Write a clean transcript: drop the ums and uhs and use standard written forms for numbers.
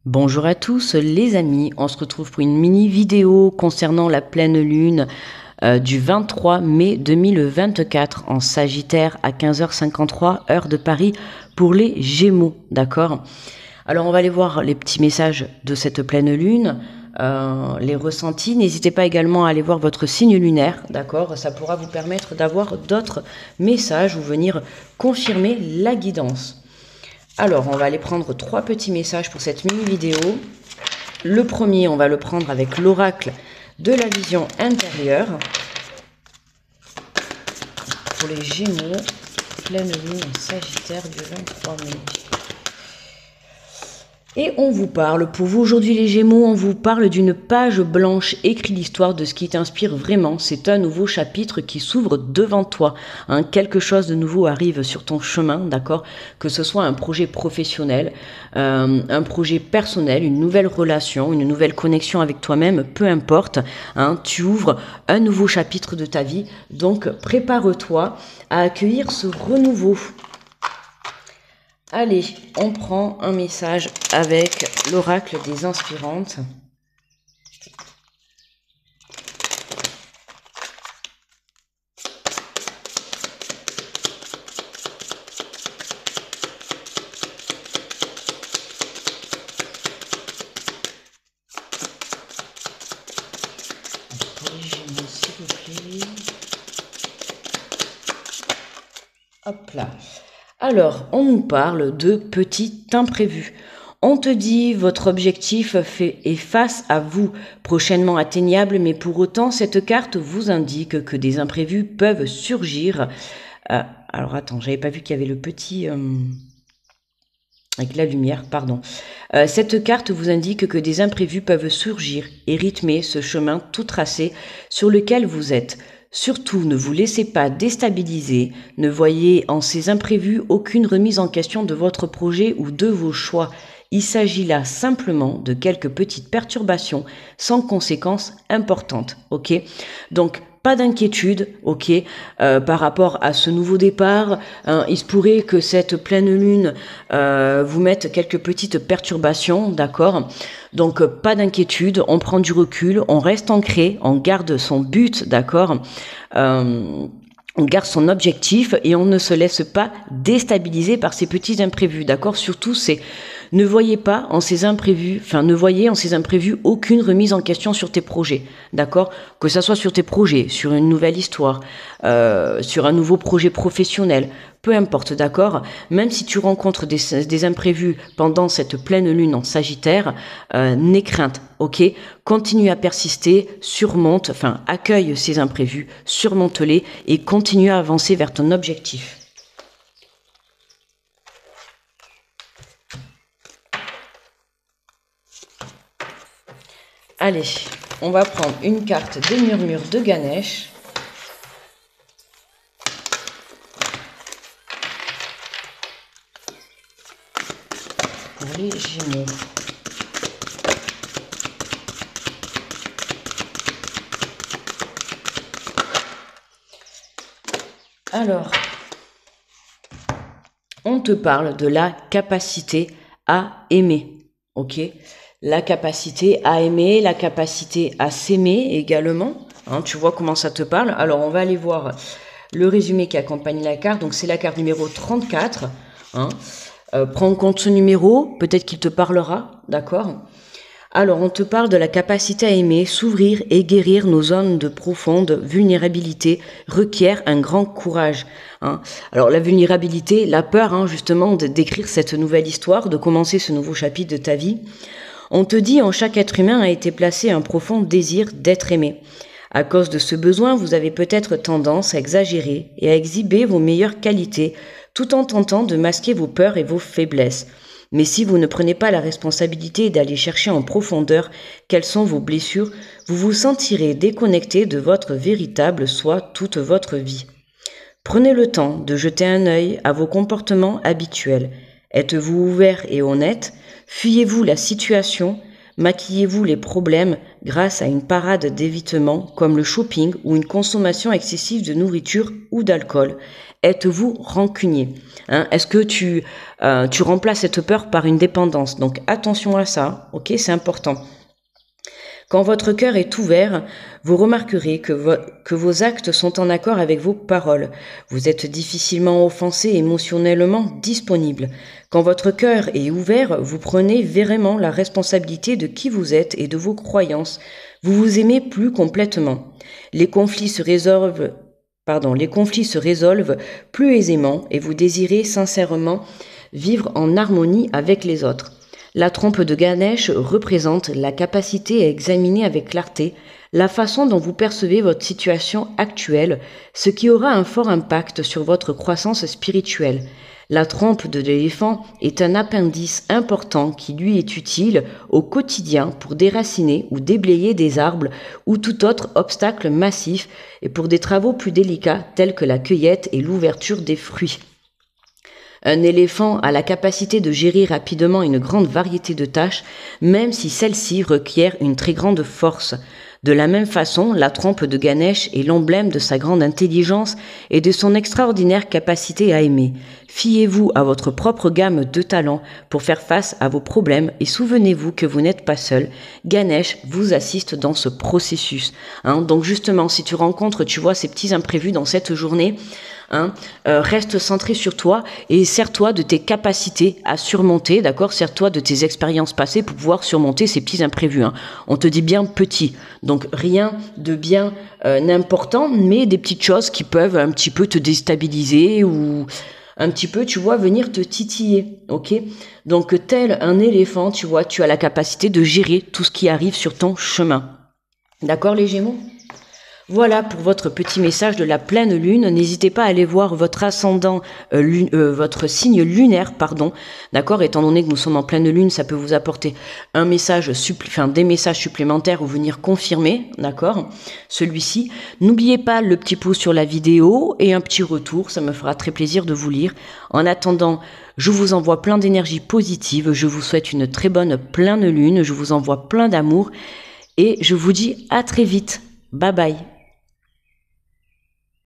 Bonjour à tous les amis, on se retrouve pour une mini vidéo concernant la pleine lune du 23 mai 2024 en Sagittaire à 15h53 heure de Paris pour les Gémeaux, d'accord? Alors on va aller voir les petits messages de cette pleine lune, les ressentis. N'hésitez pas également à aller voir votre signe lunaire, d'accord? Ça pourra vous permettre d'avoir d'autres messages ou venir confirmer la guidance. Alors, on va aller prendre 3 petits messages pour cette mini-vidéo. Le premier, on va le prendre avec l'oracle de la vision intérieure. Pour les Gémeaux, pleine lune en Sagittaire du 23 mai. Et on vous parle, pour vous aujourd'hui les Gémeaux, on vous parle d'une page blanche, écrit l'histoire de ce qui t'inspire vraiment. C'est un nouveau chapitre qui s'ouvre devant toi. Quelque chose de nouveau arrive sur ton chemin, d'accord? Que ce soit un projet professionnel, un projet personnel, une nouvelle relation, une nouvelle connexion avec toi-même, peu importe. Tu ouvres un nouveau chapitre de ta vie, donc prépare-toi à accueillir ce renouveau. Allez, on prend un message avec l'oracle des inspirantes. Pour les Gémeaux, s'il vous plaît. Hop là. Alors, on nous parle de petits imprévus. On te dit votre objectif est face à vous, prochainement atteignable, mais pour autant, cette carte vous indique que des imprévus peuvent surgir. Alors attends, j'avais pas vu qu'il y avait le petit... avec la lumière, pardon. Cette carte vous indique que des imprévus peuvent surgir et rythmer ce chemin tout tracé sur lequel vous êtes. Surtout, ne vous laissez pas déstabiliser, ne voyez en ces imprévus aucune remise en question de votre projet ou de vos choix. Il s'agit là simplement de quelques petites perturbations sans conséquences importantes, ok? Donc, pas d'inquiétude, ok, par rapport à ce nouveau départ. Il se pourrait que cette pleine lune vous mette quelques petites perturbations, d'accord? Donc pas d'inquiétude, on prend du recul, on reste ancré, on garde son but, d'accord? On garde son objectif et on ne se laisse pas déstabiliser par ces petits imprévus, d'accord? Surtout, ne voyez en ces imprévus aucune remise en question sur tes projets, d'accord? Que ça soit sur tes projets, sur une nouvelle histoire, sur un nouveau projet professionnel, peu importe, d'accord? Même si tu rencontres des imprévus pendant cette pleine lune en Sagittaire, n'aie crainte, ok? Continue à persister, accueille ces imprévus, surmonte-les et continue à avancer vers ton objectif. Allez, on va prendre une carte des murmures de Ganesh. Pour les Gémeaux. Alors, on te parle de la capacité à aimer, ok? La capacité à aimer, la capacité à s'aimer également. Tu vois comment ça te parle. Alors, on va aller voir le résumé qui accompagne la carte. Donc, c'est la carte numéro 34. Prends en compte ce numéro, peut-être qu'il te parlera, d'accord? Alors, on te parle de la capacité à aimer, s'ouvrir et guérir nos zones de profonde vulnérabilité requiert un grand courage. Alors, la vulnérabilité, la peur, justement, d'écrire cette nouvelle histoire, de commencer ce nouveau chapitre de ta vie. On te dit, en chaque être humain a été placé un profond désir d'être aimé. À cause de ce besoin, vous avez peut-être tendance à exagérer et à exhiber vos meilleures qualités, tout en tentant de masquer vos peurs et vos faiblesses. Mais si vous ne prenez pas la responsabilité d'aller chercher en profondeur quelles sont vos blessures, vous vous sentirez déconnecté de votre véritable soi toute votre vie. Prenez le temps de jeter un œil à vos comportements habituels. Êtes-vous ouvert et honnête? Fuyez-vous la situation? Maquillez-vous les problèmes grâce à une parade d'évitement comme le shopping ou une consommation excessive de nourriture ou d'alcool? Êtes-vous rancunier, hein? Est-ce que tu remplaces cette peur par une dépendance? Donc attention à ça, ok, c'est important. Quand votre cœur est ouvert, vous remarquerez que vos actes sont en accord avec vos paroles. Vous êtes difficilement offensé, émotionnellement disponible. Quand votre cœur est ouvert, vous prenez vraiment la responsabilité de qui vous êtes et de vos croyances. Vous vous aimez plus complètement. Les conflits se résolvent plus aisément et vous désirez sincèrement vivre en harmonie avec les autres. La trompe de Ganesh représente la capacité à examiner avec clarté la façon dont vous percevez votre situation actuelle, ce qui aura un fort impact sur votre croissance spirituelle. La trompe de l'éléphant est un appendice important qui lui est utile au quotidien pour déraciner ou déblayer des arbres ou tout autre obstacle massif et pour des travaux plus délicats tels que la cueillette et l'ouverture des fruits. Un éléphant a la capacité de gérer rapidement une grande variété de tâches, même si celles-ci requièrent une très grande force. De la même façon, la trompe de Ganesh est l'emblème de sa grande intelligence et de son extraordinaire capacité à aimer. Fiez-vous à votre propre gamme de talents pour faire face à vos problèmes et souvenez-vous que vous n'êtes pas seul. Ganesh vous assiste dans ce processus. Donc justement, si tu rencontres, tu vois, ces petits imprévus dans cette journée, reste centré sur toi et sers-toi de tes capacités à surmonter, d'accord? Sers-toi de tes expériences passées pour pouvoir surmonter ces petits imprévus. On te dit bien petit, donc rien de bien n'important, mais des petites choses qui peuvent un petit peu te déstabiliser ou un petit peu, tu vois, venir te titiller, ok? Donc tel un éléphant, tu vois, tu as la capacité de gérer tout ce qui arrive sur ton chemin. D'accord les Gémeaux ? Voilà pour votre petit message de la pleine lune. N'hésitez pas à aller voir votre ascendant, votre signe lunaire, d'accord. Étant donné que nous sommes en pleine lune, ça peut vous apporter un message des messages supplémentaires ou venir confirmer, d'accord, celui-ci. N'oubliez pas le petit pouce sur la vidéo et un petit retour, ça me fera très plaisir de vous lire. En attendant, je vous envoie plein d'énergie positive. Je vous souhaite une très bonne pleine lune. Je vous envoie plein d'amour et je vous dis à très vite. Bye bye.